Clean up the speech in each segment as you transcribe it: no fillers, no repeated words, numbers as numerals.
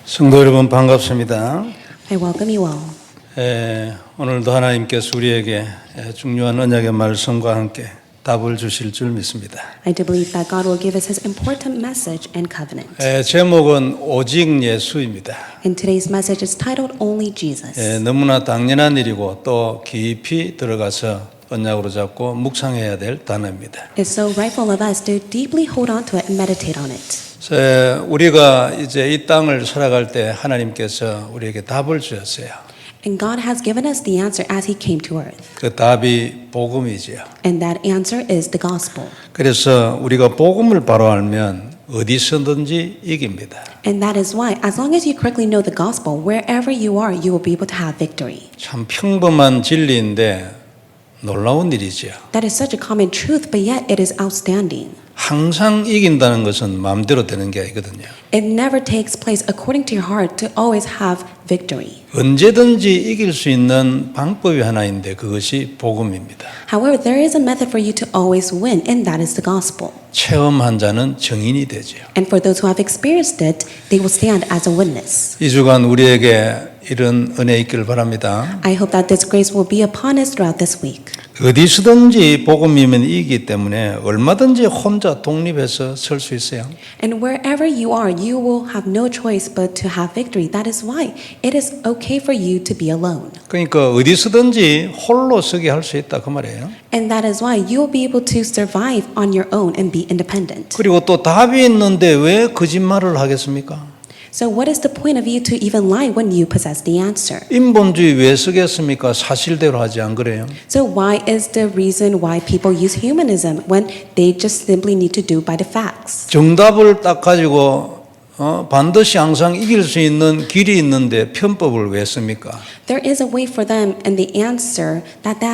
성도 여러분 반갑습니다. I welcome you all. 오늘도 하나님께서 우리에게 중요한 언약의 말씀과 함께 답을 주실 줄 믿습니다. I do believe that God will give us His important message and covenant. 제목은 오직 예수입니다. And today's message is titled Only Jesus. 너무나 당연한 일이고 또 깊이 들어가서 언약으로 잡고 묵상해야 될 단어입니다. It's so rightful of us to deeply hold on to it and meditate on it. 우리가 이제 이 땅을 살아갈 때 하나님께서 우리에게 답을 주셨어요. And God has given us the answer as He came to earth. 그 답이 복음이지요. And that answer is the gospel. 그래서 우리가 복음을 바로 알면 어디서든지 이깁니다. And that is why, as long as you correctly know the gospel, wherever you are, you will be able to have victory. 참 평범한 진리인데 놀라운 일이지요. That is such a common truth, but yet it is outstanding. 항상 이긴다는 것은 마음대로 되는 게 아니거든요. It never takes place according to your heart to always have victory. 언제든지 이길 수 있는 방법이 하나인데 그것이 복음입니다. However, there is a method for you to always win, and that is the gospel. 체험한 자는 증인이 되죠. And for those who have experienced it, they will stand as a witness. 이 주간 우리에게 이런 은혜 있기를 바랍니다. I hope that this grace will be upon us throughout this week. 어디서든지 복음이면 이기기 때문에 얼마든지 혼자 독립해서 설 수 있어요. And wherever you are, you will have no choice but to have victory. That is why it is okay for you to be alone. 그러니까 어디서든지 홀로 서게 할 수 있다 그 말이에요. And that is why you will be able to survive on your own and be independent. 그리고 또 답이 있는데 왜 거짓말을 하겠습니까? So what is the point of you to even lie when you possess the answer? 인본주의 왜 쓰겠습니까? 사실대로 하지 안 그래요? So why is the reason why people use humanism when they just simply need to do by the facts? 정답을 딱 가지고 반드시 항상 이길 수 있는 길이 있는데 편법을 왜 씁니까? There is a way for them and the answer that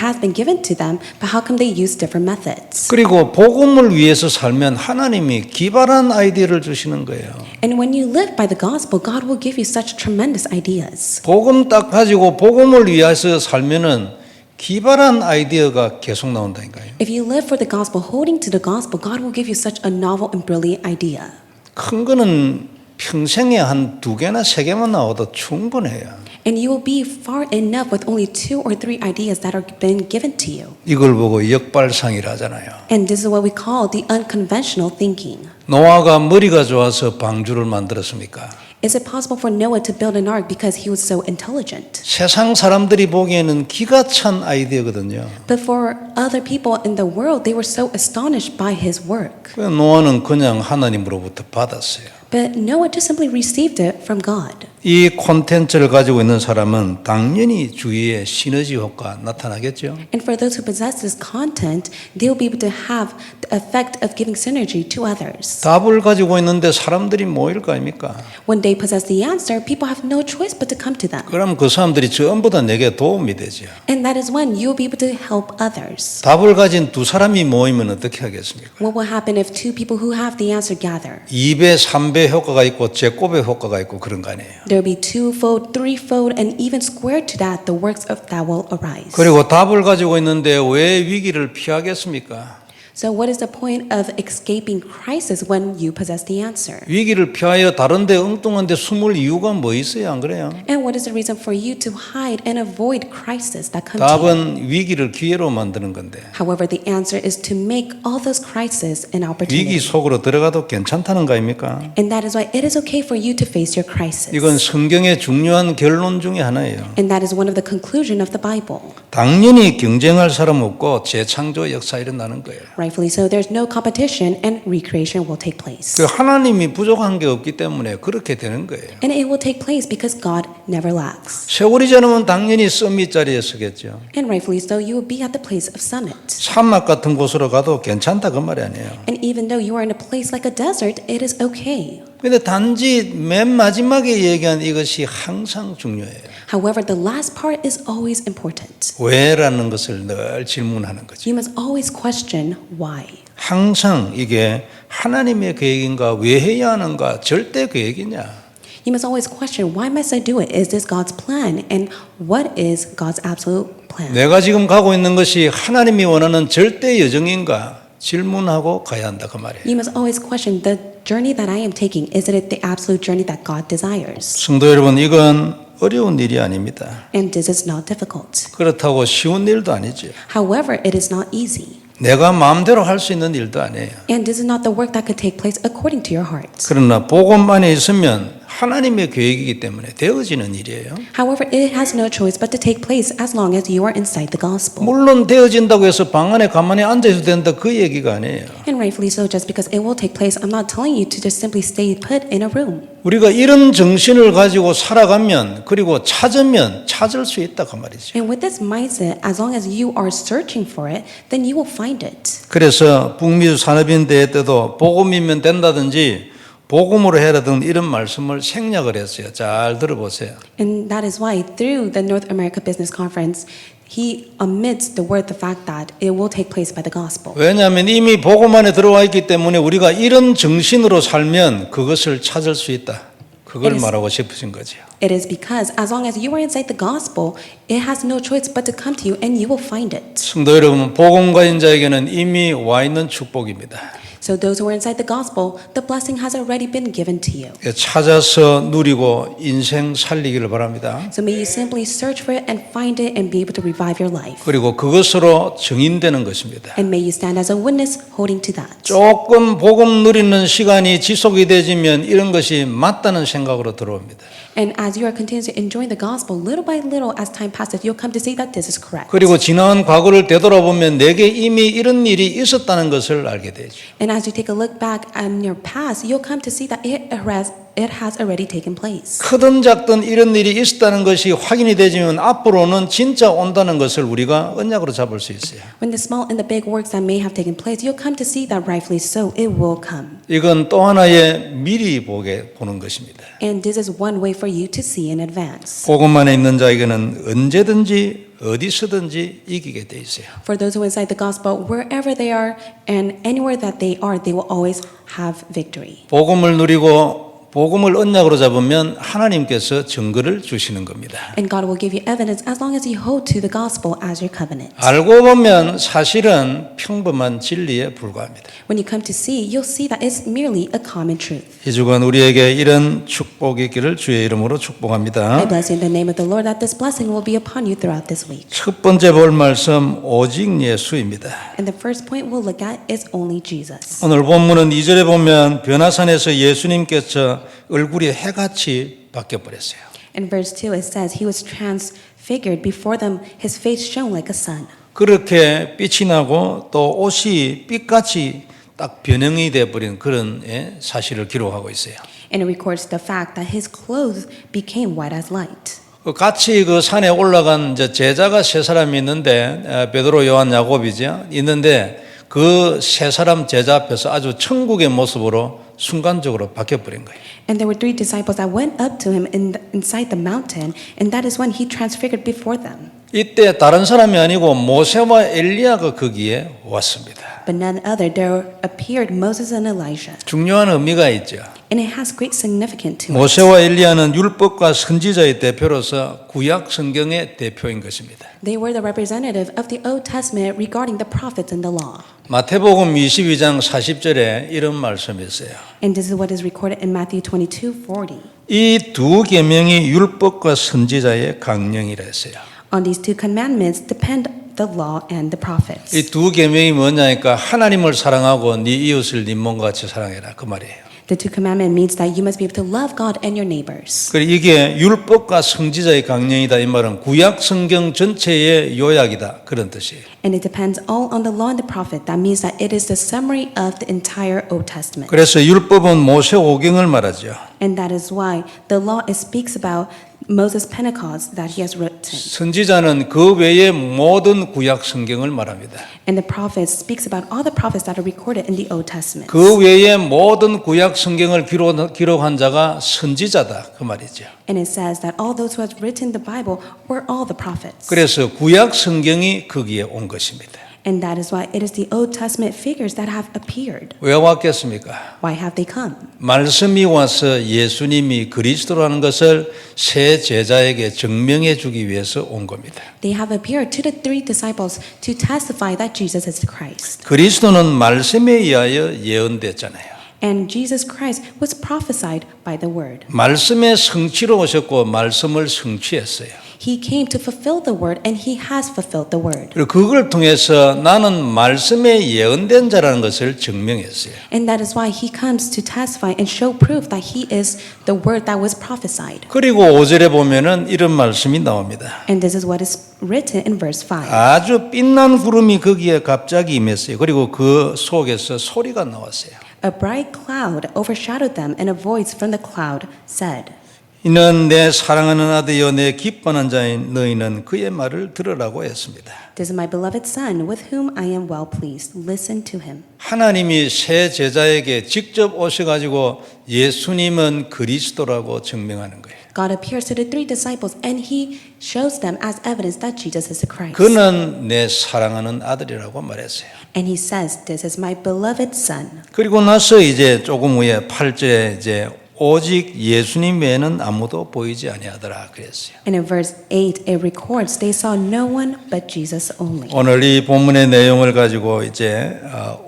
has been given to them, but how come they use different methods? 그리고 복음을 위해서 살면 하나님이 기발한 아이디어를 주시는 거예요. And when you live by the gospel, God will give you such tremendous ideas. 복음 딱 가지고 복음을 위해서 살면은 기발한 아이디어가 계속 나온다니까요. If you live for the gospel, holding to the gospel, God will give you such a novel and brilliant idea. 큰 거는 평생에 한 2개나 3개만 나와도 충분해요. And you will be far enough with only 2 or 3 ideas that are been given to you. 이걸 보고 역발상이라 하잖아요. And this is what we call the unconventional thinking. 노아가 머리가 좋아서 방주를 만들었습니까? Is it possible for Noah to build an ark because he was so intelligent? 세상 사람들이 보기에는 기가 찬 아이디어거든요. But for other people in the world, they were so astonished by his work. 노아는 그냥 하나님으로부터 받았어요. But Noah just simply received it from God. 이 콘텐츠를 가지고 있는 사람은 당연히 주위에 시너지 효과 나타나겠죠. And for those who possess this content, they will be able to have the effect of giving synergy to others. 답을 가지고 있는데 사람들이 모일 거 아닙니까? When they possess the answer, people have no choice but to come to them. 그럼 그 사람들이 전부 다 내게 도움이 되죠. And that is when you will be able to help others. 답을 가진 2사람이 모이면 어떻게 하겠습니까? What will happen if 2 people who have the answer gather? 2배, 3배 효과가 있고 제곱의 효과가 있고 그런 거 아니에요. There will be 2-fold, 3-fold, and even squared to that, the works of that will arise. 그리고 답을 가지고 있는데 왜 위기를 피하겠습니까? So what is the point of escaping crisis when you possess the answer? 위기를 피하여 다른 데 엉뚱한 데 숨을 이유가 뭐 있어요? 안 그래요? And what is the reason for you to hide and avoid crisis that come to you? 답은 위기를 기회로 만드는 건데 However, the answer is to make all those crises an 위기 opportunity. 속으로 들어가도 괜찮다는 거 아닙니까? And that is why it is okay for you to face your crisis. 이건 성경의 중요한 결론 중에 하나예요. And that is one of the conclusion of the Bible. 당연히 경쟁할 사람 없고 재창조 역사 일어나는 거예요. Rightfully so, there's no competition and recreation will take place. 그 하나님이 부족한 게 없기 때문에 그렇게 되는 거예요. And it will take place because God never lacks. 세월이 지나면 당연히 서밋 자리에 서겠죠. And rightfully so, you will be at the place of summit. 사막 같은 곳으로 가도 괜찮다 그 말이 아니에요. And even though you are in a place like a desert, it is okay. 근데 단지 맨 마지막에 얘기한 이것이 항상 중요해요. However, the last part is always important. 왜라는 것을 늘 질문하는 거죠. You must always question why. 항상 이게 하나님의 계획인가 왜 해야 하는가 절대 계획이냐. You must always question why must I do it? Is this God's plan? And what is God's absolute plan? 내가 지금 가고 있는 것이 하나님이 원하는 절대 여정인가 질문하고 가야 한다 그 말이에요. You must always question the journey that I am taking. Is it the absolute journey that God desires? 성도 여러분, 이건 어려운 일이 아닙니다. And this is not difficult. 그렇다고 쉬운 일도 아니죠. However, it is not easy. 내가 마음대로 할 수 있는 일도 아니에요. And this is not the work that could take place according to your heart. 그러나 복음 안에 있으면 하나님의 계획이기 때문에 되어지는 일이에요. However, it has no choice but to take place as long as you are inside the gospel. 물론 되어진다고 해서 방 안에 가만히 앉아 있어도 된다 그 얘기가 아니에요. And rightfully so, just because it will take place, I'm not telling you to just simply stay put in a room. 우리가 이런 정신을 가지고 살아가면 그리고 찾으면 찾을 수 있다 그 말이죠. And with this mindset, as long as you are searching for it, then you will find it. 그래서 북미주 산업인대회 때도 복음이면 된다든지 복음으로 해라든 이런 말씀을 생략을 했어요. 잘 들어보세요. And that is why through the North America Business Conference, he omits the fact that it will take place by the gospel. 왜냐하면 이미 복음 안에 들어와 있기 때문에 우리가 이런 정신으로 살면 그것을 찾을 수 있다. 그걸 말하고 싶으신 거죠. It is because as long as you are inside the gospel, it has no choice but to come to you and you will find it. 성도 여러분, 복음가인 자에게는 이미 와 있는 축복입니다. So those who are inside the gospel, the blessing has already been given to you. 찾아서 누리고 인생 살리기를 바랍니다. So may you simply search for it and find it and be able to revive your life. 그리고 그것으로 증인되는 것입니다. And may you stand as a witness holding to that. 조금 복음 누리는 시간이 지속이 되지면 이런 것이 맞다는 생각으로 들어옵니다. And as you are continuing to enjoy the gospel, little by little, as time passes, you'll come to see that this is correct. 그리고 지나간 과거를 되돌아보면 내게 이미 이런 일이 있었다는 것을 알게 되죠. And as you take a look back on your past, you'll come to see that it has already taken place. 크든 작든 이런 일이 있었다는 것이 확인이 되지면 앞으로는 진짜 온다는 것을 우리가 언약으로 잡을 수 있어요. When the small and the big works that may have taken place, you'll come to see that rightfully so, it will come. 이건 또 하나의 미리 보는 것입니다. And this is one way for you to see in advance. 복음 안에 있는 자에게는 언제든지 어디서든지 이기게 돼 있어요. For those who are inside the gospel, wherever they are and anywhere that they will always have victory. 복음을 누리고 복음을 언약으로 잡으면 하나님께서 증거를 주시는 겁니다. And God will give you evidence as long as you hold to the gospel as your covenant. 알고 보면 사실은 평범한 진리에 불과합니다. When you come to see, you'll see that it's merely a common truth. 이 주간 우리에게 이런 축복이 있기를 주의 이름으로 축복합니다. I bless you in the name of the Lord that this blessing will be upon you throughout this week. 첫 번째 볼 말씀 오직 예수입니다. And the first point we'll look at is only Jesus. 오늘 본문은 2절에 보면 변화산에서 예수님께서 얼굴이 해같이 바뀌어 버렸어요. In verse 2 it says he was transfigured before them, his face shone like a sun. 그렇게 빛이 나고 또 옷이 빛같이 딱 변형이 돼 버린 그런 사실을 기록하고 있어요. And it records the fact that his clothes became white as light. 같이 그 산에 올라간 제자가 세 사람이 있는데 베드로, 요한, 야곱이죠. 있는데 그 세 사람 제자 앞에서 아주 천국의 모습으로 순간적으로 바뀌어버린 거예요. And there were 3 disciples that went up to him inside the mountain, and that is when he transfigured before them. 이때 다른 사람이 아니고 모세와 엘리야가 거기에 왔습니다. But none other, there appeared Moses and Elijah. 중요한 의미가 있죠. And it has great significance to us. 모세와 엘리야는 율법과 선지자의 대표로서 구약 성경의 대표인 것입니다. They were the representative of the Old Testament regarding the prophets and the law. 마태복음 22장 40절에 이런 말씀이 있어요. And this is what is recorded in Matthew 22:40. 이 두 계명이 율법과 선지자의 강령이라 했어요. On these 2 commandments depend the law and the prophets. 이 두 계명이 뭐냐니까 하나님을 사랑하고 네 이웃을 네 몸과 같이 사랑해라 그 말이에요. The 2 commandments means that you must be able to love God and your neighbors. 그리고 이게 율법과 선지자의 강령이다 이 말은 구약 성경 전체의 요약이다 그런 뜻이에요. And it depends all on the law and the prophet. That means that it is the summary of the entire Old Testament. 그래서 율법은 모세 오경을 말하죠. And that is why the law speaks about Moses' Pentecost that he has written. 선지자는 그 외의 모든 구약 성경을 말합니다. And the prophet speaks about all the prophets that are recorded in the Old Testament. 그 외의 모든 구약 성경을 기록한 자가 선지자다 그 말이죠. And it says that all those who have written the Bible were all the prophets. 그래서 구약 성경이 거기에 온 것입니다. And that is why it is the Old Testament figures that have appeared. 왜 왔겠습니까? Why have they come? 말씀이 와서 예수님이 그리스도라는 것을 새 제자에게 증명해 주기 위해서 온 겁니다. They have appeared to the three disciples to testify that Jesus is the Christ. 그리스도는 말씀에 의하여 예언됐잖아요. And Jesus Christ was prophesied by the word. 말씀의 성취로 오셨고 말씀을 성취했어요. He came to fulfill the word and he has fulfilled the word. 그리고 그걸 통해서 나는 말씀에 예언된 자라는 것을 증명했어요. And that is why he comes to testify and show proof that he is the word that was prophesied. 그리고 5절에 보면은 이런 말씀이 나옵니다. And this is what is written in verse 5. 아주 빛난 구름이 거기에 갑자기 임했어요. 그리고 그 속에서 소리가 나왔어요. A bright cloud overshadowed them, and a voice from the cloud said, 이는 내 사랑하는 아들이여 내 기뻐하는 자인 너희는 그의 말을 들으라고 했습니다. This is my beloved son, with whom I am well pleased. Listen to him. 하나님이 새 제자에게 직접 오셔가지고 예수님은 그리스도라고 증명하는 거예요. God appears to the three disciples, and he shows them as evidence that Jesus is the Christ. 그는 내 사랑하는 아들이라고 말했어요. And he says, "This is my beloved son." 그리고 나서 이제 조금 후에 8절에 이제 오직 예수님 외에는 아무도 보이지 아니하더라 그랬어요. And in verse 8, it records, they saw no one but Jesus only. 오늘 이 본문의 내용을 가지고 이제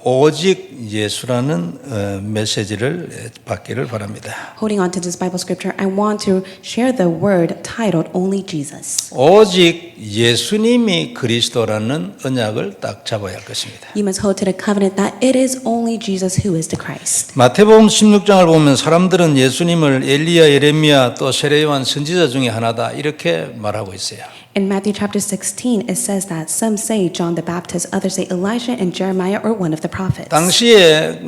오직 예수라는 메시지를 받기를 바랍니다. Holding on to this Bible scripture, I want to share the word titled Only Jesus. 오직 예수님이 그리스도라는 언약을 딱 잡아야 할 것입니다. You must hold to the covenant that it is only Jesus who is the Christ. 마태복음 16장을 보면 사람들은 예수님을 엘리야, 예레미야 또 세례요한 선지자 중에 하나다 이렇게 말하고 있어요. In Matthew chapter 16, it says that some say John the Baptist, others say Elijah and Jeremiah or one of the prophets. 당시에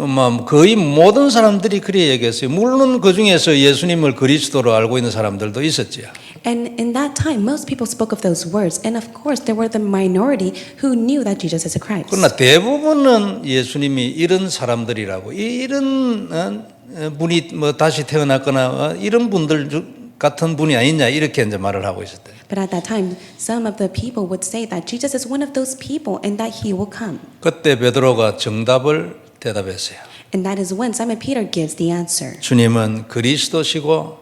거의 모든 사람들이 그렇게 얘기했어요. 물론 그 중에서 예수님을 그리스도로 알고 있는 사람들도 있었지요. And in that time, most people spoke of those words. And of course, there were the minority who knew that Jesus is the Christ. 그러나 대부분은 예수님이 이런 사람들이라고 이런 분이 뭐 다시 태어났거나 이런 분들 같은 분이 아니냐 이렇게 이제 말을 하고 있었대요. But at that time, some of the people would say that Jesus is one of those people and that he will come. 그때 베드로가 정답을 대답했어요. And that is when Simon Peter gives the answer. 주님은 그리스도시고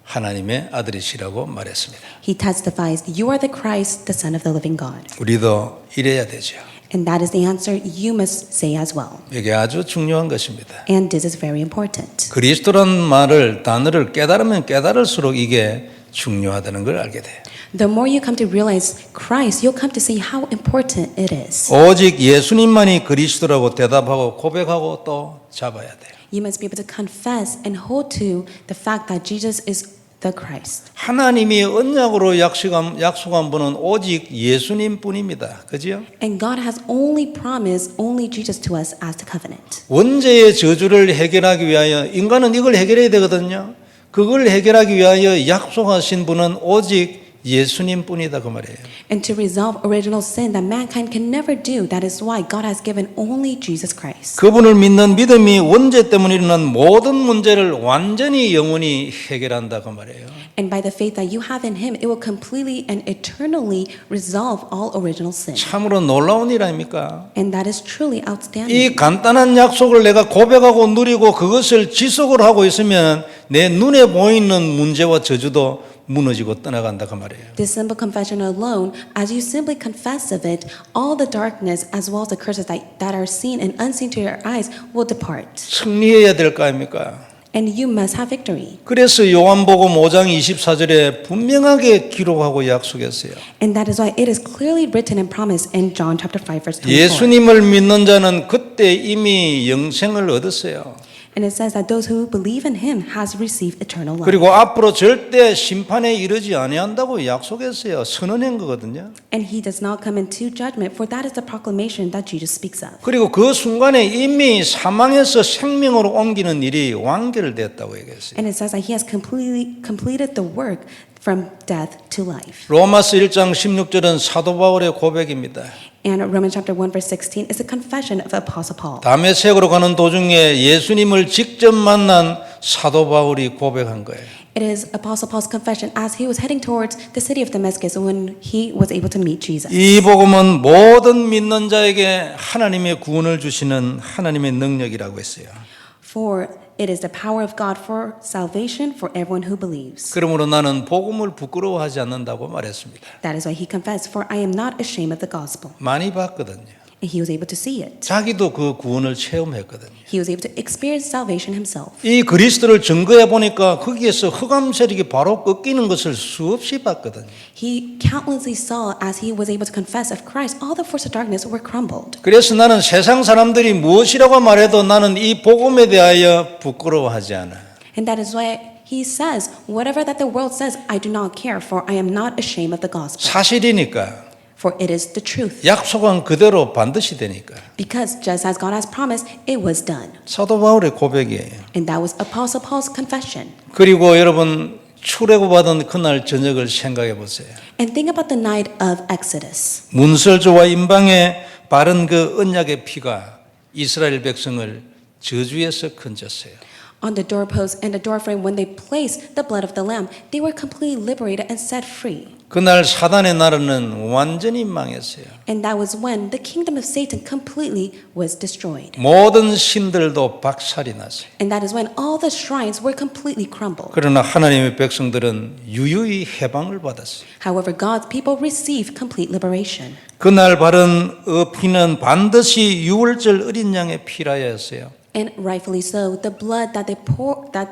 하나님의 아들이시라고 말했습니다. He testifies, "You are the Christ, the Son of the living God." 우리도 이래야 되죠. And that is the answer you must say as well. 이게 아주 중요한 것입니다. And this is very important. 그리스도란 말을 단어를 깨달으면 깨달을수록 이게 중요하다는 걸 알게 돼요. The more you come to realize Christ, you'll come to see how important it is. 오직 예수님만이 그리스도라고 대답하고 고백하고 또 잡아야 돼요. You must be able to confess and hold to the fact that Jesus is the Christ. 하나님이 언약으로 약속한 분은 오직 예수님뿐입니다. 그죠? And God has only promised only Jesus to us as the covenant. 원죄의 저주를 해결하기 위하여 인간은 이걸 해결해야 되거든요. 그걸 해결하기 위하여 약속하신 분은 오직 예수님뿐이다 그 말이에요. And to resolve original sin that mankind can never do, that is why God has given only Jesus Christ. 그분을 믿는 믿음이 원죄 때문에 일어난 모든 문제를 완전히 영원히 해결한다 그 말이에요. And by the faith that you have in Him, it will completely and eternally resolve all original sin. 참으로 놀라운 일 아닙니까? And that is truly outstanding. 이 간단한 약속을 내가 고백하고 누리고 그것을 지속을 하고 있으면 내 눈에 보이는 문제와 저주도 무너지고 떠나간다 그 말이에요. This simple confession alone, as you simply confess of it, all the darkness as well as the curses that are seen and unseen to your eyes will depart. 승리해야 될 거 아닙니까? And you must have victory. 그래서 요한복음 5장 24절에 분명하게 기록하고 약속했어요. And that is why it is clearly written and promised in John chapter 5 verse 24. 예수님을 믿는 자는 그때 이미 영생을 얻었어요. And it says that those who believe in Him has received eternal life. 그리고 앞으로 절대 심판에 이르지 아니한다고 약속했어요. 선언한 거거든요. And He does not come into judgment, for that is the proclamation that Jesus speaks of. 그리고 그 순간에 이미 사망에서 생명으로 옮기는 일이 완결됐다고 얘기했어요. And it says that He has completed the work from death to life. 로마서 1장 16절은 사도 바울의 고백입니다. And Romans chapter 1 verse 16 is a confession of Apostle Paul. 다메섹으로 가는 도중에 예수님을 직접 만난 사도 바울이 고백한 거예요. It is Apostle Paul's confession as he was heading towards the city of Damascus when he was able to meet Jesus. 이 복음은 모든 믿는 자에게 하나님의 구원을 주시는 하나님의 능력이라고 했어요. For it is the power of God for salvation for everyone who believes. 그러므로 나는 복음을 부끄러워하지 않는다고 말했습니다. That is why he confessed, for I am not ashamed of the gospel. 많이 봤거든요. And he was able to see it. 자기도 그 구원을 체험했거든요. He was able to experience salvation himself. 이 그리스도를 증거해 보니까 거기에서 흑암 세력이 바로 꺾이는 것을 수없이 봤거든요. He countlessly saw as he was able to confess of Christ, all the forces of darkness were crumbled. 그래서 나는 세상 사람들이 무엇이라고 말해도 나는 이 복음에 대하여 부끄러워하지 않아. And that is why he says, whatever that the world says, I do not care, for I am not ashamed of the gospel. 사실이니까. For it is the truth. 약속은 그대로 반드시 되니까. Because just as God has promised, it was done. 사도 바울의 고백이에요. And that was Apostle Paul's confession. 그리고 여러분 출애굽받은 그날 저녁을 생각해 보세요. And think about the night of Exodus. 문설주와 임방에 바른 그 언약의 피가 이스라엘 백성을 저주에서 건졌어요. On the doorpost and the doorframe, when they placed the blood of the lamb, they were completely liberated and set free. 그날 사단의 나라는 완전히 망했어요. And that was when the kingdom of Satan completely was destroyed. 모든 신들도 박살이 났어요. And that is when all the shrines were completely crumbled. 그러나 하나님의 백성들은 유유히 해방을 받았어요. However, God's people received complete liberation. 그날 바른 피는 반드시 유월절 어린 양의 피라였어요. And rightfully so, the blood that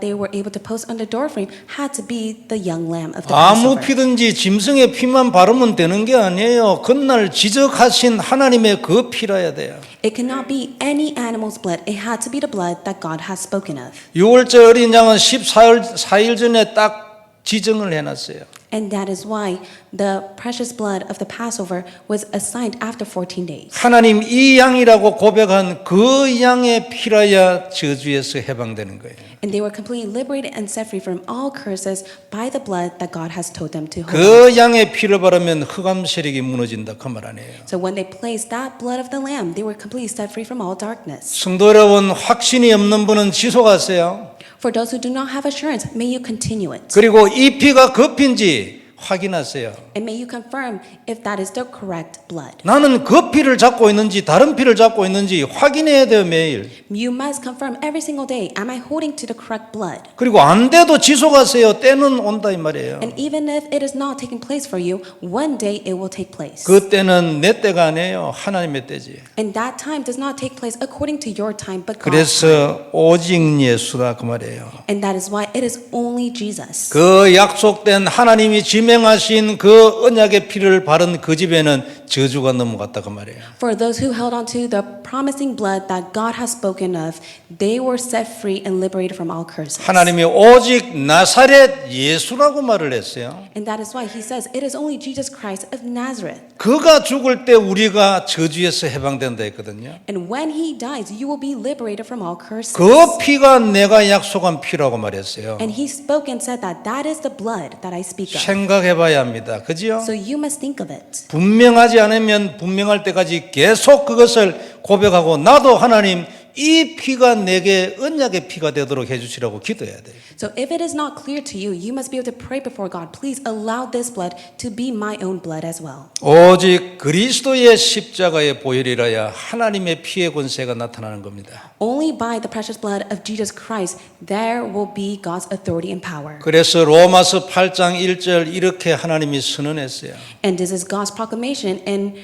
they were able to post on the doorframe had to be the young lamb of the 아무 Passover. 피든지 짐승의 피만 바르면 되는 게 아니에요. 그날 지적하신 하나님의 그 피라야 돼요. It cannot be any animal's blood. It had to be the blood that God has spoken of. 유월절 어린 양은 14일 전에 딱 지정을 해놨어요. And that is why the precious blood of the Passover was assigned after 14 days. 하나님 이 양이라고 고백한 그 양의 피라야 저주에서 해방되는 거예요. And they were completely liberated and set free from all curses by the blood that God has told them to hold. 그 양의 피를 바르면 흑암 세력이 무너진다 그 말 아니에요. So when they placed that blood of the lamb, they were completely set free from all darkness. 성도 여러분 확신이 없는 분은 지속하세요. For those who do not have assurance, may you continue it. 그리고 이 피가 그 피인지 확인하세요. And may you confirm if that is the correct blood. 나는 그 피를 잡고 있는지 다른 피를 잡고 있는지 확인해야 돼요 매일. You must confirm every single day, am I holding to the correct blood? 그리고 안 돼도 지속하세요. 때는 온다 이 말이에요. And even if it is not taking place for you, one day it will take place. 그 때는 내 때가 아니에요. 하나님의 때지. And that time does not take place according to your time, but God's time. 그래서 오직 예수다 그 말이에요. And that is why it is only Jesus. 그 약속된 하나님이 지명하신 그 언약의 피를 바른 그 집에는 저주가 넘어갔다 그 말이에요. For those who held on to the promising blood that God has spoken of, they were set free and liberated from all curses. 하나님이 오직 나사렛 예수라고 말을 했어요. And that is why he says, it is only Jesus Christ of Nazareth. 그가 죽을 때 우리가 저주에서 해방된다 했거든요. And when he dies, you will be liberated from all curses. 그 피가 내가 약속한 피라고 말했어요. And he spoke and said that that is the blood that I speak of. 생각해봐야 합니다. 그지요? So you must think of it. 분명하지 않으면 분명할 때까지 계속 그것을 고백하고 나도 하나님 이 피가 내게 언약의 피가 되도록 해주시라고 기도해야 돼요. So if it is not clear to you, you must be able to pray before God. Please allow this blood to be my own blood as well. 오직 그리스도의 십자가의 보혈이라야 하나님의 피의 권세가 나타나는 겁니다. Only by the precious blood of Jesus Christ, there will be God's authority and power. 그래서 로마서 8장 1절 이렇게 하나님이 선언했어요. And this is God's proclamation in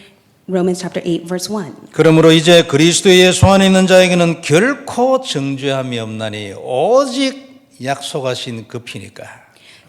Romans chapter 8, verse 1. 그러므로 이제 그리스도 예수 안에 있는 자에게는 결코 정죄함이 없나니 오직 약속하신 그 피니까.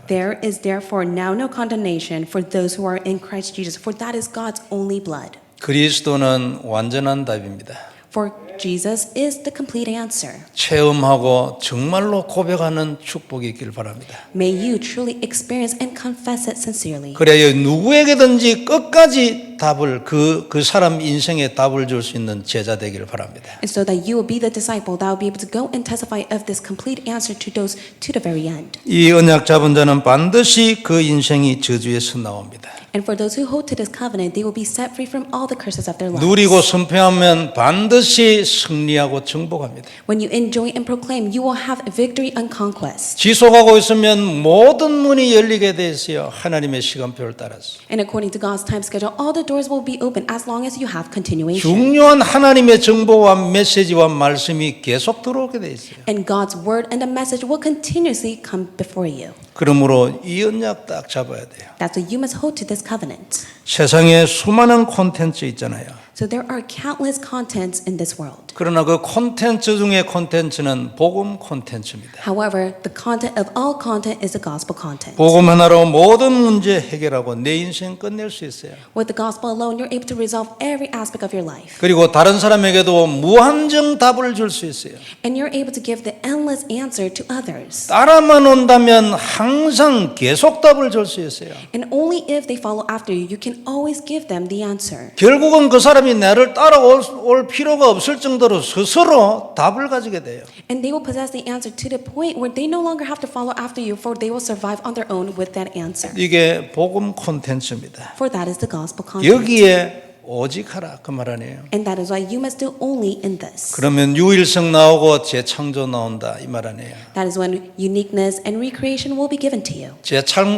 There is therefore now no condemnation for those who are in Christ Jesus, for that is God's only blood. 그리스도는 완전한 답입니다. For Jesus is the complete answer. 체험하고 정말로 고백하는 축복이 있길 바랍니다. May you truly experience and confess it sincerely. 그래야 누구에게든지 끝까지 답을 그 사람 인생에 답을 줄 수 있는 제자 되기를 바랍니다. And so that you will be the disciple that will be able to go and testify of this complete answer to those to the very end. 이 언약 잡은 자는 반드시 그 인생이 저주에서 나옵니다. And for those who hold to this covenant, they will be set free from all the curses of their lives. 누리고 선포하면 반드시 승리하고 정복합니다. When you enjoy and proclaim, you will have victory and conquest. 지속하고 있으면 모든 문이 열리게 돼 있어요. 하나님의 시간표를 따라서. And according to God's time schedule, all the doors will be open as long as you have continuation. 중요한 하나님의 정보와 메시지와 말씀이 계속 들어오게 돼 있어요. And God's word and the message will continuously come before you. 그러므로 이 언약 딱 잡아야 돼요. That's why you must hold to this covenant. 세상에 수많은 콘텐츠 있잖아요. So there are countless contents in this world. 그러나 그 콘텐츠 중에 콘텐츠는 복음 콘텐츠입니다. However, the content of all content is the gospel content. 복음 하나로 모든 문제 해결하고 내 인생 끝낼 수 있어요. With the gospel alone, you're able to resolve every aspect of your life. 그리고 다른 사람에게도 무한정 답을 줄 수 있어요. And you're able to give the endless answer to others. 따라만 온다면 항상 계속 답을 줄 수 있어요. And only if they follow after you, you can always give them the answer. 결국은 그 사람이 나를 따라올 필요가 없을 정도로 스스로 답을 가지게 돼요. And they will possess the answer to the point where they no longer have to follow after you, for they will survive on their own with that answer. 이게 복음 콘텐츠입니다. For that is the gospel content. 여기에 오직 하라 그 말 아니에요. And that is why you must do only in this. 그러면 유일성 나오고 재창조 나온다 이 말 아니에요. That is when uniqueness and recreation will be given to you.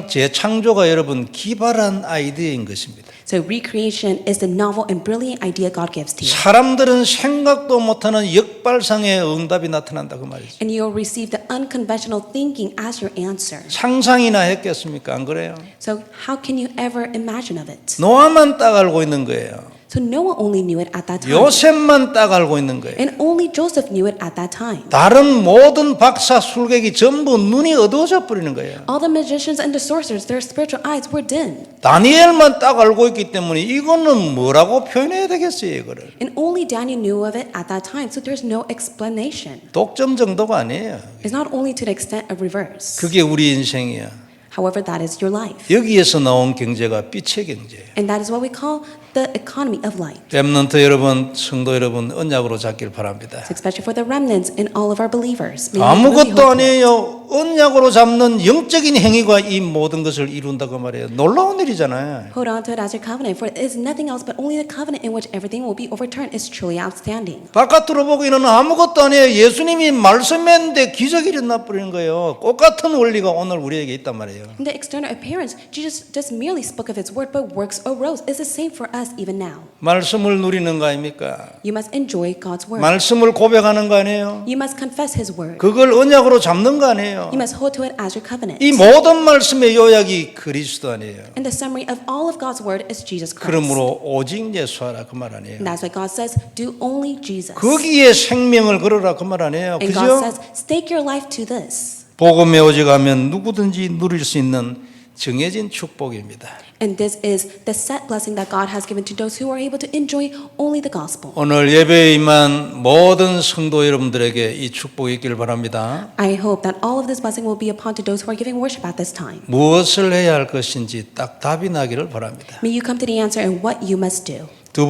재창조가 여러분 기발한 아이디어인 것입니다. So recreation is the novel and brilliant idea God gives to you. 사람들은 생각도 못하는 역발상의 응답이 나타난다 그 말이죠. And you'll receive the unconventional thinking as your answer. 상상이나 했겠습니까? 안 그래요? So how can you ever imagine of it? 노아만 딱 알고 있는 거예요. So Noah only knew it at that time. 요셉만 딱 알고 있는 거예요. And only Joseph knew it at that time. 다른 모든 박사 술객이 전부 눈이 어두워져 버리는 거예요. All the magicians and the sorcerers, their spiritual eyes were dim. 다니엘만 딱 알고 있기 때문에 이거는 뭐라고 표현해야 되겠어요, 이거를. And only Daniel knew of it at that time, so there's no explanation. 독점 정도가 아니에요. It's not only to the extent of reverse. 그게 우리 인생이야. However, that is your life. 여기에서 나온 경제가 빛의 경제예요. And that is what we call the economy of light. 렘넌트 여러분, 성도 여러분 언약으로 잡길 바랍니다. So especially for the remnants and all of our believers. May we really 아무것도 hold to it. 아니에요. 언약으로 잡는 영적인 행위가 이 모든 것을 이룬다고 말해요. 놀라운 일이잖아요. Hold on to it as your covenant, for it is nothing else but only the covenant in which everything will be overturned is truly outstanding. 바깥으로 보기에는 아무것도 아니에요. 예수님이 말씀했는데 기적이 일어나 버리는 거예요. 똑같은 원리가 오늘 우리에게 있단 말이에요. In the external appearance, Jesus just merely spoke of his word, but works arose. It's the same for us even now. 말씀을 누리는 거 아닙니까? You must enjoy God's word. 말씀을 고백하는 거 아니에요? You must confess his word. 그걸 언약으로 잡는 거 아니에요? You must hold to it as your covenant. 이 모든 말씀의 요약이 그리스도 아니에요. And the summary of all of God's word is Jesus Christ. 그러므로 오직 예수하라 그 말 아니에요. And that's why God says, do only Jesus. 거기에 생명을 걸어라 그 말 아니에요. And God 그죠? says, stake your life to this. 복음에 오직하면 누구든지 누릴 수 있는 정해진 축복입니다. And this is the set blessing that God has given to those who are able to enjoy only the gospel. 오늘 예배에 임한 모든 성도 여러분들에게 이 축복이 있기를 바랍니다. I hope that all of this blessing will be upon to those who are giving worship at this time. 무엇을 해야 할 것인지 딱 답이 나기를 바랍니다. May you come to the answer in what you must do. 두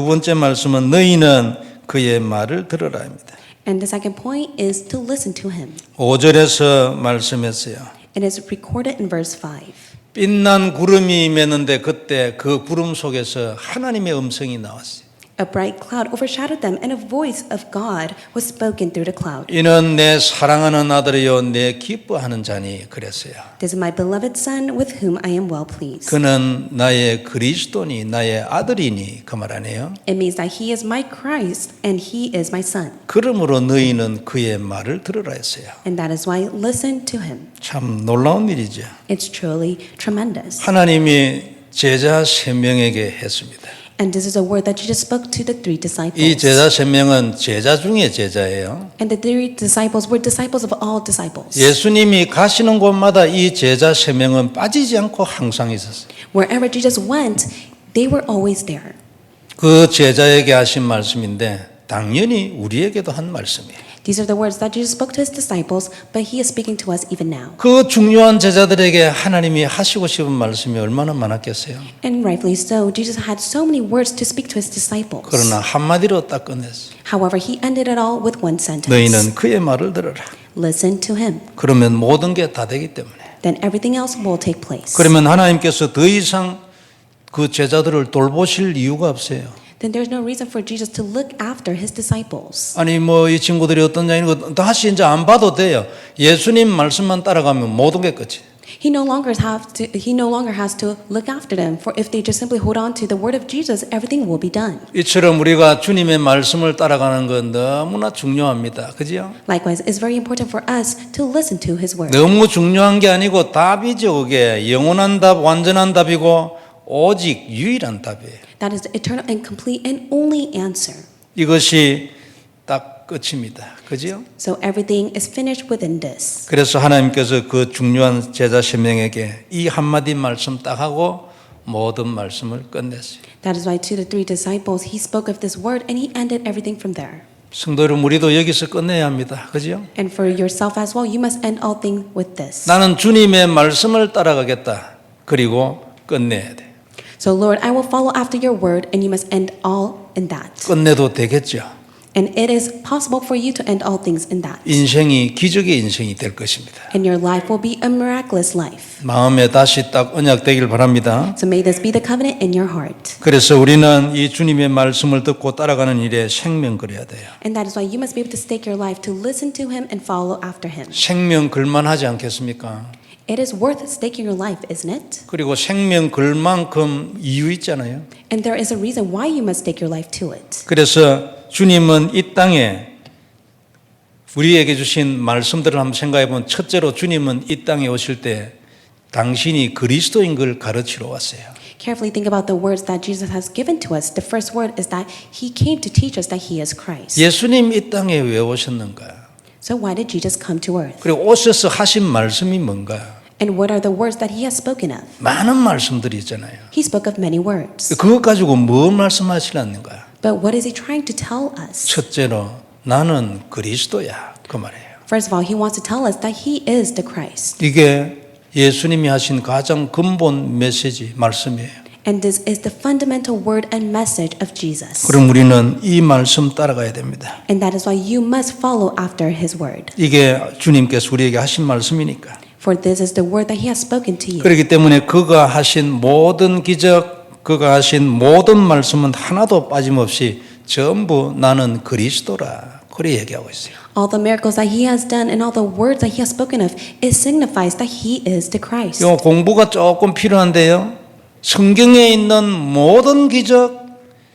번째 말씀은 너희는 그의 말을 들으라입니다. And the second point is to listen to him. 5절에서 말씀했어요. It is recorded in verse 5. 빛난 구름이 임했는데 그때 그 구름 속에서 하나님의 음성이 나왔어요. A bright cloud overshadowed them, and a voice of God was spoken through the cloud. 이는 내 사랑하는 아들이요 내 기뻐하는 자니 그랬어요. This is my beloved Son, with whom I am well pleased. 그는 나의 그리스도니 나의 아들이니 그 말 아니에요. It means that he is my Christ, and he is my Son. 그러므로 너희는 그의 말을 들으라 했어요. And that is why listen to him. 참 놀라운 일이죠. It's truly tremendous. 하나님이 제자 3명에게 했습니다. And this is a word that Jesus spoke to the three disciples. 이 제자 3명은 제자 중에 제자예요. And the three disciples were disciples of all disciples. 예수님이 가시는 곳마다 이 제자 3명은 빠지지 않고 항상 있었어요. Wherever Jesus went, they were always there. 그 제자에게 하신 말씀인데 당연히 우리에게도 한 말씀이에요. These are the words that Jesus spoke to his disciples, but he is speaking to us even now. 그 중요한 제자들에게 하나님이 하시고 싶은 말씀이 얼마나 많았겠어요. And rightfully so, Jesus had so many words to speak to his disciples. 그러나 한마디로 딱 끝냈어요. However, he ended it all with one sentence. 너희는 그의 말을 들어라. Listen to him. 그러면 모든 게 다 되기 때문에. Then everything else will take place. 그러면 하나님께서 더 이상 그 제자들을 돌보실 이유가 없어요. Then there's no reason for Jesus to look after his disciples. 아니 뭐 이 친구들이 어떤 자인고 다시 이제 안 봐도 돼요. 예수님 말씀만 따라가면 모든 게 끝이에요. He no longer has to look after them, for if they just simply hold on to the word of Jesus, everything will be done. 이처럼 우리가 주님의 말씀을 따라가는 건 너무나 중요합니다. 그죠? Likewise, it's very important for us to listen to his word. 너무 중요한 게 아니고 답이죠. 그게 영원한 답, 완전한 답이고 오직 유일한 답이에요. That is the eternal and complete and only answer. 이것이 딱 끝입니다. 그죠? So everything is finished within this. 그래서 하나님께서 그 중요한 제자 10명에게 이 한마디 말씀 딱 하고 모든 말씀을 끝냈어요. That is why to the three disciples, he spoke of this word and he ended everything from there. 성도 여러분, 우리도 여기서 끝내야 합니다. 그죠? And for yourself as well, you must end all things with this. 나는 주님의 말씀을 따라가겠다. 그리고 끝내야 돼. So Lord, I will follow after your word and you must end all in that. 끝내도 되겠죠. And it is possible for you to end all things in that. 인생이 기적의 인생이 될 것입니다. And your life will be a miraculous life. 마음에 다시 딱 언약되길 바랍니다. So may this be the covenant in your heart. 그래서 우리는 이 주님의 말씀을 듣고 따라가는 일에 생명 걸어야 돼요. And that is why you must be able to stake your life to listen to him and follow after him. 생명 걸만하지 않겠습니까? It is worth staking your life, isn't it? 그리고 생명 걸 만큼 이유 있잖아요. And there is a reason why you must stake your life to it. 그래서 주님은 이 땅에 우리에게 주신 말씀들을 한번 생각해 보면 첫째로 주님은 이 땅에 오실 때 당신이 그리스도인 걸 가르치러 왔어요. Carefully think about the words that Jesus has given to us. The first word is that he came to teach us that he is Christ. 예수님 이 땅에 왜 오셨는가? So why did Jesus come to earth? 그리고 오셔서 하신 말씀이 뭔가? And what are the words that he has spoken of? 많은 말씀들이 있잖아요. He spoke of many words. 그것 가지고 뭘 말씀하시려는가? But what is he trying to tell us? 첫째로 나는 그리스도야 그 말이에요. First of all, he wants to tell us that he is the Christ. 이게 예수님이 하신 가장 근본 메시지 말씀이에요. And this is the fundamental word and message of Jesus. 그럼 우리는 이 말씀 따라가야 됩니다. And that is why you must follow after his word. 이게 주님께서 우리에게 하신 말씀이니까. For this is the word that he has spoken to you. 그렇기 때문에 그가 하신 모든 기적, 그가 하신 모든 말씀은 하나도 빠짐없이 전부 나는 그리스도라. 그래 얘기하고 있어요. All the miracles that he has done and all the words that he has spoken of, it signifies that he is the Christ. 요 공부가 조금 필요한데요. 성경에 있는 모든 기적,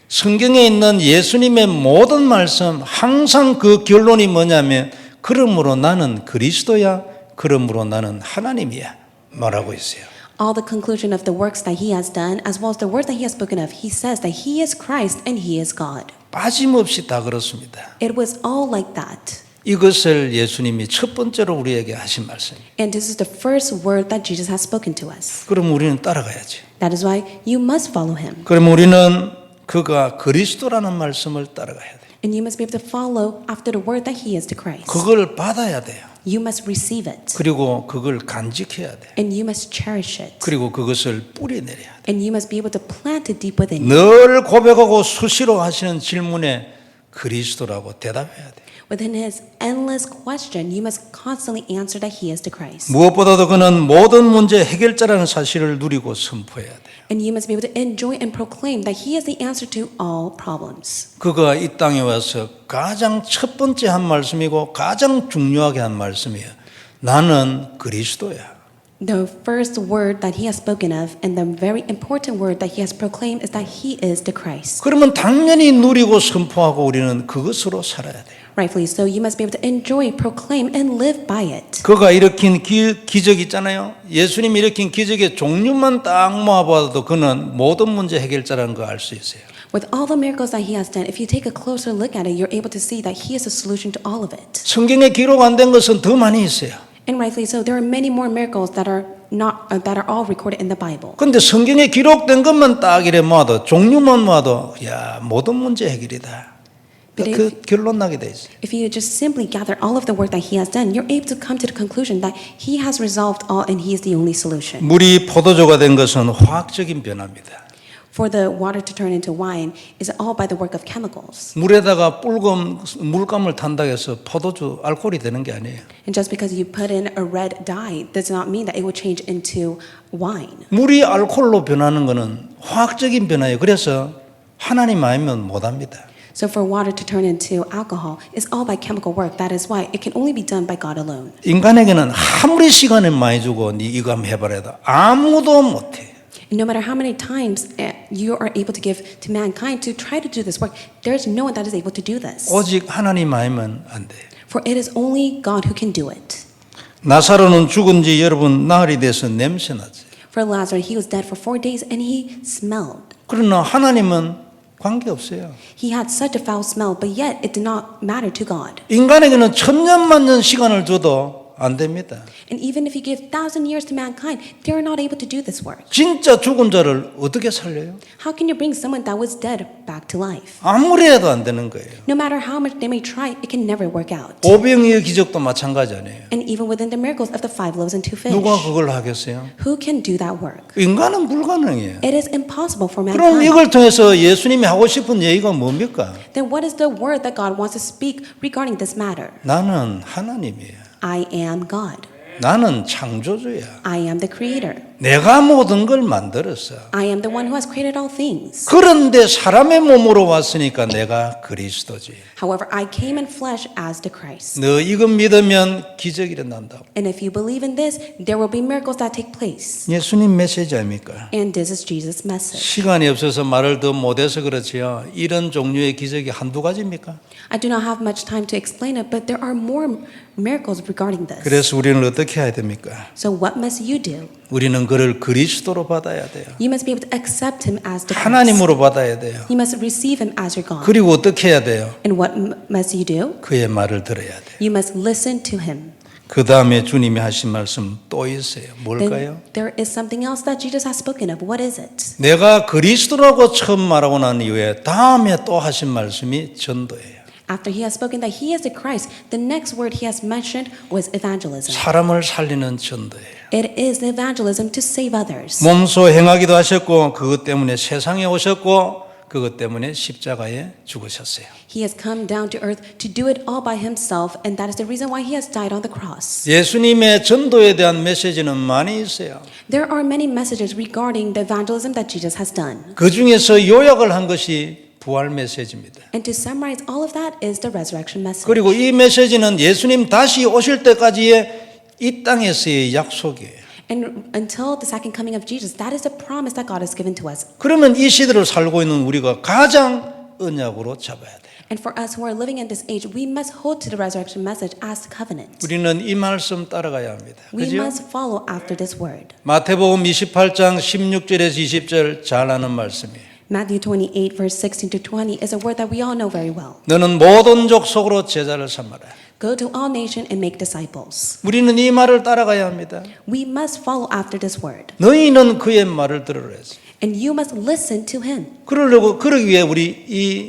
성경에 있는 예수님의 모든 말씀, 항상 그 결론이 뭐냐면 그러므로 나는 그리스도야, 그러므로 나는 하나님이야 말하고 있어요. All the conclusion of the works that he has done, as well as the words that he has spoken of, he says that he is Christ and he is God. 빠짐없이 다 그렇습니다. It was all like that. 이것을 예수님이 첫 번째로 우리에게 하신 말씀이에요. And this is the first word that Jesus has spoken to us. 그럼 우리는 따라가야지. That is why you must follow him. 그럼 우리는 그가 그리스도라는 말씀을 따라가야 돼요. And you must be able to follow after the word that he is the Christ. 그걸 받아야 돼요. You must receive it. 그리고 그걸 간직해야 돼요. And you must cherish it. 그리고 그것을 뿌려내려야 돼요. And you must be able to plant it deep within you. 늘 고백하고 수시로 하시는 질문에 그리스도라고 대답해야 돼요. Within his endless question, you must constantly answer that he is the Christ. 무엇보다도 그는 모든 문제 해결자라는 사실을 누리고 선포해야 돼요. And you must be able to enjoy and proclaim that he is the answer to all problems. 그가 이 땅에 와서 가장 첫 번째 한 말씀이고 가장 중요하게 한 말씀이에요. 나는 그리스도야. The first word that he has spoken of and the very important word that he has proclaimed is that he is the Christ. 그러면 당연히 누리고 선포하고 우리는 그것으로 살아야 돼요. Rightfully so, you must be able to enjoy, proclaim, and live by it. 그가 일으킨 기적 있잖아요. 예수님이 일으킨 기적의 종류만 딱 모아봐도 그는 모든 문제 해결자라는 거 알 수 있어요. With all the miracles that he has done, if you take a closer look at it, you're able to see that he is a solution to all of it. 성경에 기록 안 된 것은 더 많이 있어요. And rightfully so, there are many more miracles that are all recorded in the Bible. 근데 성경에 기록된 것만 딱 이래 모아도 종류만 모아도 야 모든 문제 해결이다. But 그 결론 나게 돼 있어요. if you just simply gather all of the work that he has done, you're able to come to the conclusion that he has resolved all and he is the only solution. 물이 포도주가 된 것은 화학적인 변화입니다. For the water to turn into wine is all by the work of chemicals. 물에다가 물감을 탄다 해서 포도주 알코올이 되는 게 아니에요. And just because you put in a red dye does not mean that it will change into wine. 물이 알코올로 변하는 것은 화학적인 변화예요. 그래서 하나님 아니면 못합니다. So for water to turn into alcohol is all by chemical work. That is why it can only be done by God alone. 인간에게는 아무리 시간을 많이 주고 네 이거 한번 해봐라 해도 아무도 못해. And no matter how many times you are able to give to mankind to try to do this work, there's no one that is able to do this. 오직 하나님 아니면 안 돼요. For it is only God who can do it. 나사로는 죽은 지 여러분 나흘이 돼서 냄새나지. For Lazarus, he was dead for 4 days and he smelled. 그러나 하나님은 관계없어요. He had such a foul smell, but yet it did not matter to God. 인간에게는 천년만년 시간을 줘도 안 됩니다. And even if you give 1,000 years to mankind, they are not able to do this work. 진짜 죽은 자를 어떻게 살려요? How can you bring someone that was dead back to life? 아무리 해도 안 되는 거예요. No matter how much they may try, it can never work out. 오병이의 기적도 마찬가지 아니에요. And even within the miracles of the 5 loaves and 2 fish, 누가 그걸 하겠어요? who can do that work? 인간은 불가능해요. It is impossible for 그럼 mankind. 이걸 통해서 예수님이 하고 싶은 얘기가 뭡니까? Then what is the word that God wants to speak regarding this matter? 나는 하나님이에요. I am God. 나는 창조주야. I am the creator. 내가 모든 걸 만들었어. I am the one who has created all things. 그런데 사람의 몸으로 왔으니까 내가 그리스도지. However, I came in flesh as the Christ. 너 이거 믿으면 기적이 일어난다고. And if you believe in this, there will be miracles that take place. 예수님 메시지 아닙니까? And this is Jesus' message. 시간이 없어서 말을 더 못해서 그렇지요. 이런 종류의 기적이 한두 가지입니까? I do not have much time to explain it, but there are more miracles regarding this. 그래서 우리는 어떻게 해야 됩니까? So what must you do? 우리는 그를 그리스도로 받아야 돼요. You must be able to accept him as the Christ. 하나님으로 받아야 돼요. You must receive him as your God. 그리고 어떻게 해야 돼요? And what must you do? 그의 말을 들어야 돼요. You must listen to him. 그 다음에 주님이 하신 말씀 또 있어요. 뭘까요? Then there is something else that Jesus has spoken of. What is it? 내가 그리스도라고 처음 말하고 난 이후에 다음에 또 하신 말씀이 전도예요. After he has spoken that he is the Christ, the next word he has mentioned was evangelism. 사람을 살리는 전도예요. It is the evangelism to save others. 몸소 행하기도 하셨고 그것 때문에 세상에 오셨고 그것 때문에 십자가에 죽으셨어요. He has come down to earth to do it all by himself, and that is the reason why he has died on the cross. 예수님의 전도에 대한 메시지는 많이 있어요. There are many messages regarding the evangelism that Jesus has done. 그 중에서 요약을 한 것이 부활 메시지입니다. And to summarize all of that is the resurrection message. 그리고 이 메시지는 예수님 다시 오실 때까지의 이 땅에서의 약속이에요. And until the second coming of Jesus, that is the promise that God has given to us. 그러면 이 시대를 살고 있는 우리가 가장 언약으로 잡아야 돼요. And for us who are living in this age, we must hold to the resurrection message as the covenant. 우리는 이 말씀 따라가야 합니다. We 그죠? must follow after this word. 마태복음 28장 16절에서 20절 잘 아는 말씀이에요. Matthew 28, verse 16 to 20 is a word that we all know very well. 너는 모든 족속으로 제자를 삼아라. Go to all nations and make disciples. 우리는 이 말을 따라가야 합니다. We must follow after this word. 너희는 그의 말을 들으라 했어요. And you must listen to him. 그러기 위해 우리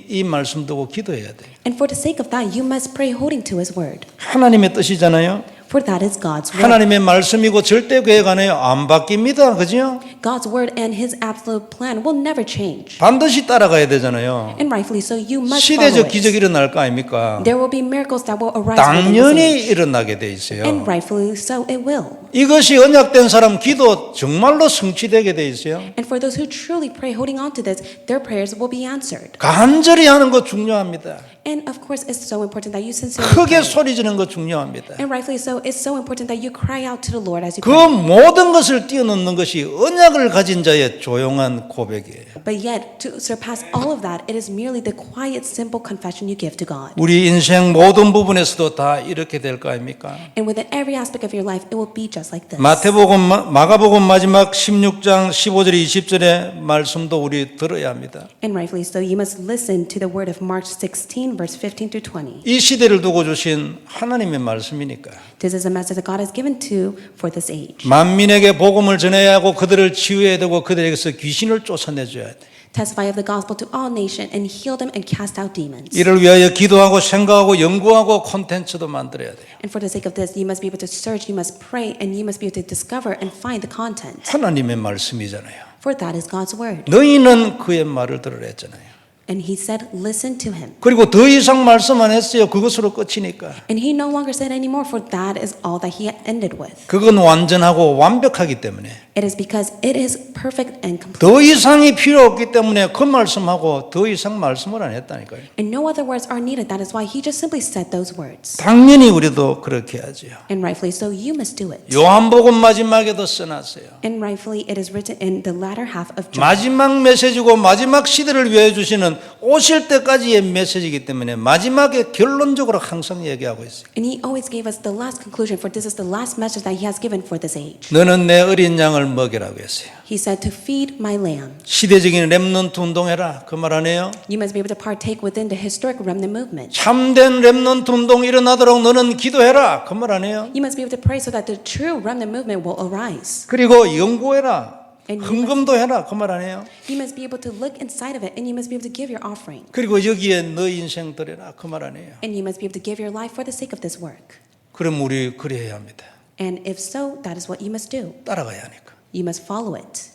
이 말씀 두고 기도해야 돼요. And for the sake of that, you must pray holding to his word. 하나님의 뜻이잖아요. For that is God's word. 하나님의 말씀이고 절대 계획 안 해요. 안 바뀝니다. 그죠? God's word and his absolute plan will never change. 반드시 따라가야 되잖아요. And rightfully so, you must 시대적 follow 기적이 it. 일어날 거 아닙니까? There will be miracles that will arise within this 당연히 age. 일어나게 돼 있어요. And rightfully so, it will. 이것이 언약된 사람 기도 정말로 성취되게 돼 있어요. And for those who truly pray holding on to this, their prayers will be answered. 간절히 하는 거 중요합니다. And of course, it's so important that you sincerely 크게 pray. 소리 지르는 거 중요합니다. And rightfully so, it's so important that you cry out to the Lord as you 그 pray. 모든 것을 뛰어넘는 것이 언약을 가진 자의 조용한 고백이에요. But yet, to surpass all of that, it is merely the quiet, simple confession you give to God. 우리 인생 모든 부분에서도 다 이렇게 될 거 아닙니까? And within every aspect of your life, it will be just like this. 마가복음 마지막 16장 15절 20절의 말씀도 우리 들어야 합니다. And rightfully so, you must listen to the word of Mark 16, verse 15 through 20. 이 시대를 두고 주신 하나님의 말씀이니까 This is a message that God has given to for this age. 만민에게 복음을 전해야 하고 그들을 치유해야 되고 그들에게서 귀신을 쫓아내줘야 돼. testify of the gospel to all nations, and heal them and cast out demons. 이를 위하여 기도하고 생각하고 연구하고 콘텐츠도 만들어야 돼요. And for the sake of this, you must be able to search, you must pray, and you must be able to discover and find the content. 하나님의 말씀이잖아요. For that is God's word. 너희는 그의 말을 들으라 했잖아요. And he said, listen to him. 그리고 더 이상 말씀 안 했어요. 그것으로 끝이니까. And he no longer said anymore, for that is all that he ended with. 그건 완전하고 완벽하기 때문에 It is because it is perfect and complete. 더 이상이 필요 없기 때문에 그 말씀하고 더 이상 말씀을 안 했다니까요. And no other words are needed. That is why he just simply said those words. 당연히 우리도 그렇게 하지요. And rightfully so, you must do it. 요한복음 마지막에도 써놨어요. And rightfully, it is written in the latter half of John. 마지막 메시지고 마지막 시대를 위해 주시는 오실 때까지의 메시지이기 때문에 마지막에 결론적으로 항상 얘기하고 있어요. And he always gave us the last conclusion, for this is the last message that he has given for this age. 너는 내 어린 양을 먹이라고 했어요. He said to feed my lamb. 시대적인 렘넌트 운동해라. 그 말 안 해요? You must be able to partake within the historic remnant movement. 참된 렘넌트 운동 일어나도록 너는 기도해라. 그 말 안 해요? You must be able to pray so that the true remnant movement will arise. 그리고 연구해라. And 헌금도 해라. 그 말 안 해요? you must be able to look inside of it, and you must be able to give your offering. 그리고 여기에 너 인생 들여라. 그 말 안 해요? And you must be able to give your life for the sake of this work. 그럼 우리 그래야 합니다. And if so, that is what you must do. 따라가야 하니까. You must follow it.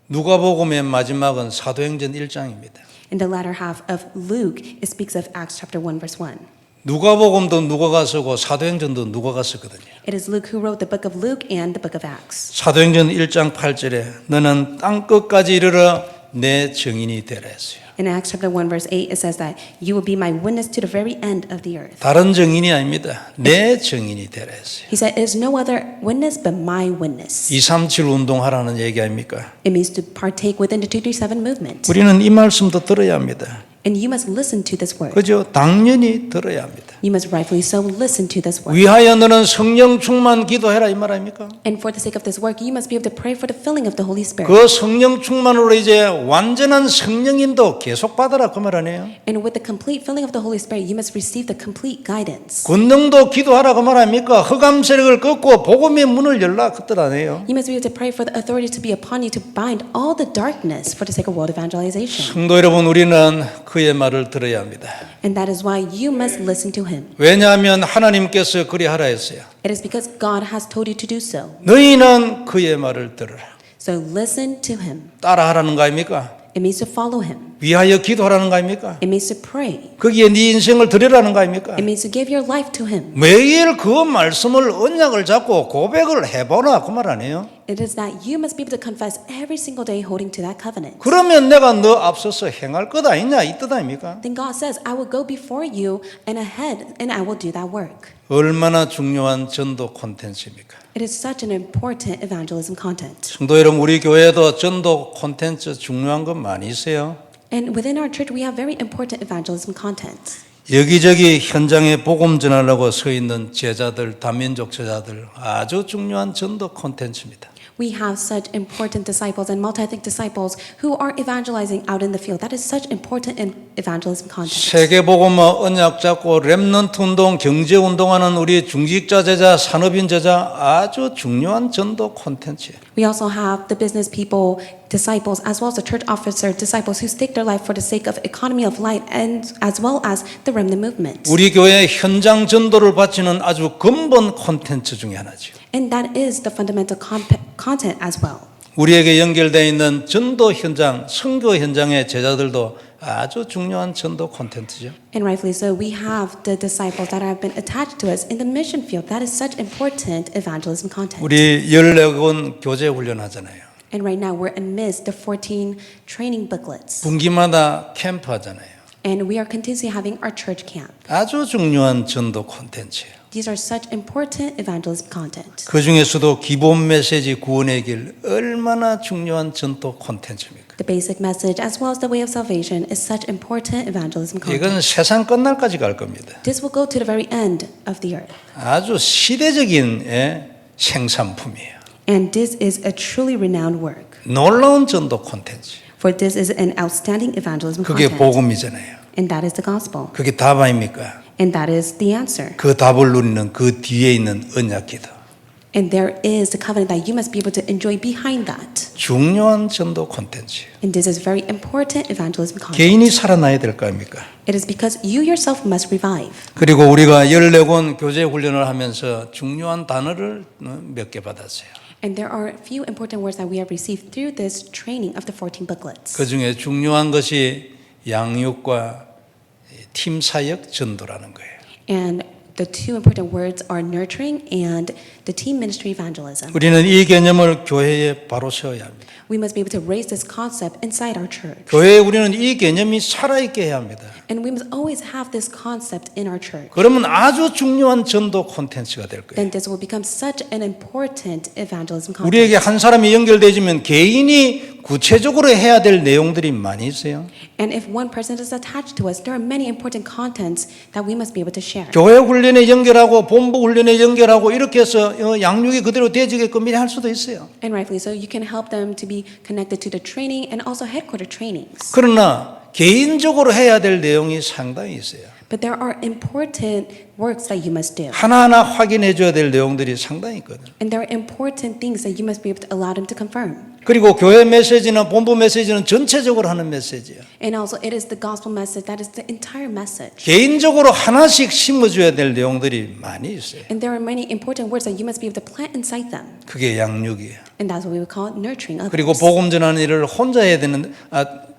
누가복음의 마지막은 사도행전 1장입니다. In the latter half of Luke, it speaks of Acts chapter 1, verse 1. 누가복음도 누가가 쓰고 사도행전도 누가가 쓰거든요. It is Luke who wrote the book of Luke and the book of Acts. 사도행전 1장 8절에 너는 땅 끝까지 이르러 내 증인이 되라 했어요. In Acts chapter 1, verse 8, it says that you will be my witness to the very end of the earth. 다른 증인이 아닙니다. 내 증인이 되라 했어요. He said, it is no other witness but my witness. 237 운동하라는 얘기 아닙니까? It means to partake within the 237 movement. 우리는 이 말씀도 들어야 합니다. And you must listen to this word. 그죠? 당연히 들어야 합니다. You must rightfully so listen to this word. 위하여 너는 성령 충만 기도해라 이 말 아닙니까? And for the sake of this work, you must be able to pray for the filling of the Holy Spirit. 그 성령 충만으로 이제 완전한 성령인도 계속 받아라 그 말 아니에요? And with the complete filling of the Holy Spirit, you must receive the complete guidance. 권능도 기도하라 그 말 아닙니까? 흑암 세력을 꺾고 복음의 문을 열라 그 뜻 아니에요? You must be able to pray for the authority to be upon you to bind all the darkness for the sake of world evangelization. 성도 여러분 우리는 그의 말을 들어야 합니다. And that is why you must listen to him. 왜냐하면 하나님께서 그리하라 했어요. It is because God has told you to do so. 너희는 그의 말을 들으라. So listen to him. 따라하라는 거 아닙니까? It means to follow him. 위하여 기도하라는 거 아닙니까? It means to pray. 거기에 네 인생을 드리라는 거 아닙니까? It means to give your life to him. 매일 그 말씀을 언약을 잡고 고백을 해보라 그 말 아니에요? It is that you must be able to confess every single day holding to that covenant. 그러면 내가 너 앞서서 행할 것 아니냐 이 뜻 아닙니까? Then God says, I will go before you and ahead and I will do that work. 얼마나 중요한 전도 콘텐츠입니까? It is such an important evangelism content. 성도 여러분 우리 교회도 전도 콘텐츠 중요한 거 많이 있어요. And within our church, we have very important evangelism content. 여기저기 현장에 복음 전하려고 서 있는 제자들, 다민족 제자들 아주 중요한 전도 콘텐츠입니다. We have such important disciples and multi-ethnic disciples who are evangelizing out in the field. That is such important evangelism content. 세계 복음화 언약 잡고 렘넌트 운동, 경제 운동하는 우리 중직자 제자, 산업인 제자 아주 중요한 전도 콘텐츠예요. We also have the business people, disciples, as well as the church officer disciples who stake their life for the sake of economy of light, and as well as the remnant movement. 우리 교회 현장 전도를 바치는 아주 근본 콘텐츠 중에 하나죠. And that is the fundamental content as well. 우리에게 연결되어 있는 전도 현장, 선교 현장의 제자들도 아주 중요한 전도 콘텐츠죠. And rightfully so, we have the disciples that have been attached to us in the mission field. That is such important evangelism content. 우리 14권 교제 훈련하잖아요. And right now, we're amidst the 14 training booklets. 분기마다 캠프 하잖아요. And we are continuously having our church camp. 아주 중요한 전도 콘텐츠예요. These are such important evangelism content. 그 중에서도 기본 메시지 구원의 길 얼마나 중요한 전도 콘텐츠입니까? The basic message as well as the way of salvation is such important evangelism content. 이건 세상 끝날까지 갈 겁니다. This will go to the very end of the earth. 아주 시대적인 생산품이에요. And this is a truly renowned work. 놀라운 전도 콘텐츠. For this is an outstanding evangelism 그게 content. 복음이잖아요. And that is the gospel. 그게 답 아닙니까? And that is the answer. 그 답을 누리는 그 뒤에 있는 언약 기도. And there is the covenant that you must be able to enjoy behind that. 중요한 전도 콘텐츠예요. And this is very important evangelism content. 개인이 살아나야 될 거 아닙니까? It is because you yourself must revive. 그리고 우리가 14권 교제 훈련을 하면서 중요한 단어를 몇 개 받았어요. And there are a few important words that we have received through this training of the 14 booklets. 그 중에 중요한 것이 양육과 팀 사역 전도라는 거예요. And the two important words are nurturing and the team ministry evangelism. 우리는 이 개념을 교회에 바로 세워야 합니다. We must be able to raise this concept inside our church. 교회에 우리는 이 개념이 살아있게 해야 합니다. And we must always have this concept in our church. 그러면 아주 중요한 전도 콘텐츠가 될 거예요. Then this will become such an important evangelism content. 우리에게 한 사람이 연결되지면 개인이 구체적으로 해야 될 내용들이 많이 있어요. And if one person is attached to us, there are many important contents that we must be able to share. 교회 훈련에 연결하고 본부 훈련에 연결하고 이렇게 해서 양육이 그대로 되어지게끔 미리 할 수도 있어요. And rightfully so, you can help them to be connected to the training and also headquarter trainings. 그러나 개인적으로 해야 될 내용이 상당히 있어요. But there are important works that you must do. 하나하나 확인해 줘야 될 내용들이 상당히 있거든요. And there are important things that you must be able to allow them to confirm. 그리고 교회 메시지나 본부 메시지는 전체적으로 하는 메시지예요. And also it is the gospel message that is the entire message. 개인적으로 하나씩 심어줘야 될 내용들이 많이 있어요. And there are many important words that you must be able to plant inside them. 그게 양육이에요. And that's what we would call nurturing others. 그리고 복음 전하는 일을 혼자 해야 되는,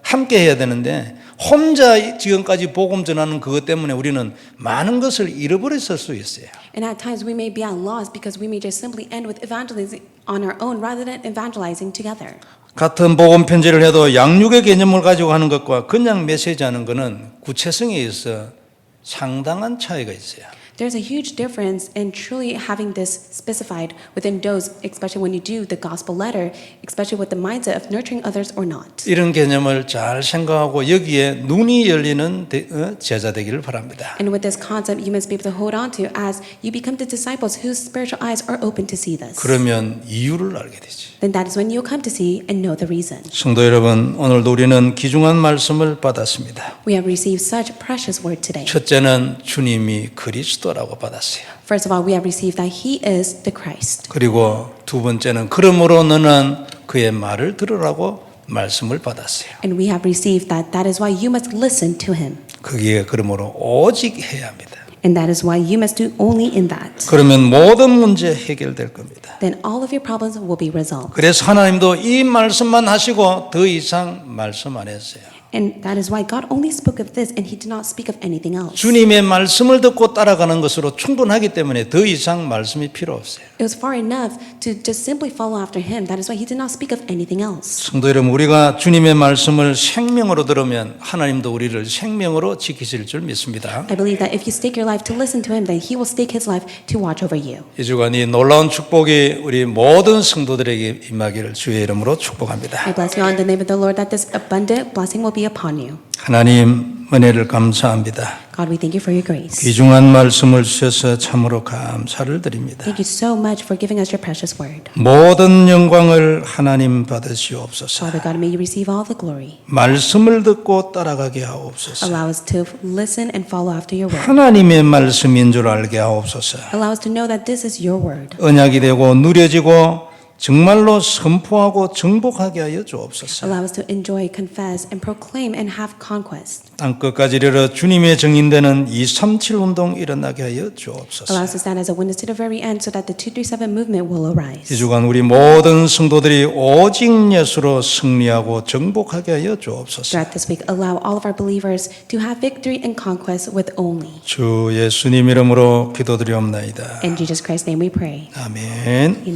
함께 해야 되는데 혼자 지금까지 복음 전하는 그것 때문에 우리는 많은 것을 잃어버렸을 수 있어요. And at times we may be at loss because we may just simply end with evangelizing on our own rather than evangelizing together. 같은 복음 편지를 해도 양육의 개념을 가지고 하는 것과 그냥 메시지하는 것은 구체성에 있어 상당한 차이가 있어요. There's a huge difference in truly having this specified within those, especially when you do the gospel letter, especially with the mindset of nurturing others or not. 이런 개념을 잘 생각하고 여기에 눈이 열리는 제자 되기를 바랍니다. And with this concept, you must be able to hold on to as you become the disciples whose spiritual eyes are open to see this. 그러면 이유를 알게 되지. Then that is when you'll come to see and know the reason. 성도 여러분, 오늘도 우리는 귀중한 말씀을 받았습니다. We have received such precious word today. 첫째는 주님이 그리스도라고 받았어요. First of all, we have received that He is the Christ. 그리고 두 번째는 그러므로 너는 그의 말을 들으라고 말씀을 받았어요. And we have received that that is why you must listen to Him. 그게 그러므로 오직 해야 합니다. And that is why you must do only in that. 그러면 모든 문제 해결될 겁니다. Then all of your problems will be resolved. 그래서 하나님도 이 말씀만 하시고 더 이상 말씀 안 했어요. And that is why God only spoke of this and He did not speak of anything else. 주님의 말씀을 듣고 따라가는 것으로 충분하기 때문에 더 이상 말씀이 필요 없어요. It was far enough to just simply follow after Him. That is why He did not speak of anything else. 성도 여러분, 우리가 주님의 말씀을 생명으로 들으면 하나님도 우리를 생명으로 지키실 줄 믿습니다. I believe that if you stake your life to listen to Him, then He will stake His life to watch over you. 이 주간 이 놀라운 축복이 우리 모든 성도들에게 임하기를 주의 이름으로 축복합니다. I bless you all in the name of the Lord that this abundant blessing will be upon you. 하나님 은혜를 감사합니다. God, we thank you for your grace. 귀중한 말씀을 주셔서 참으로 감사를 드립니다. Thank you so much for giving us your precious word. 모든 영광을 하나님 받으시옵소서. Father God, may you receive all the glory. 말씀을 듣고 따라가게 하옵소서. Allow us to listen and follow after your word. 하나님의 말씀인 줄 알게 하옵소서. Allow us to know that this is your word. 언약이 되고 누려지고 정말로 선포하고 정복하게 하여 주옵소서. Allow us to enjoy, confess, and proclaim and have conquest. 땅끝까지 이르러 주님의 증인되는 237 운동 일어나게 하여 주옵소서. Allow us to stand as a witness to the very end so that the 237 movement will arise. 이 주간 우리 모든 성도들이 오직 예수로 승리하고 정복하게 하여 주옵소서. Throughout this week, allow all of our believers to have victory and conquest with only. 주 예수님 이름으로 기도드리옵나이다. In Jesus Christ's name we pray. 아멘.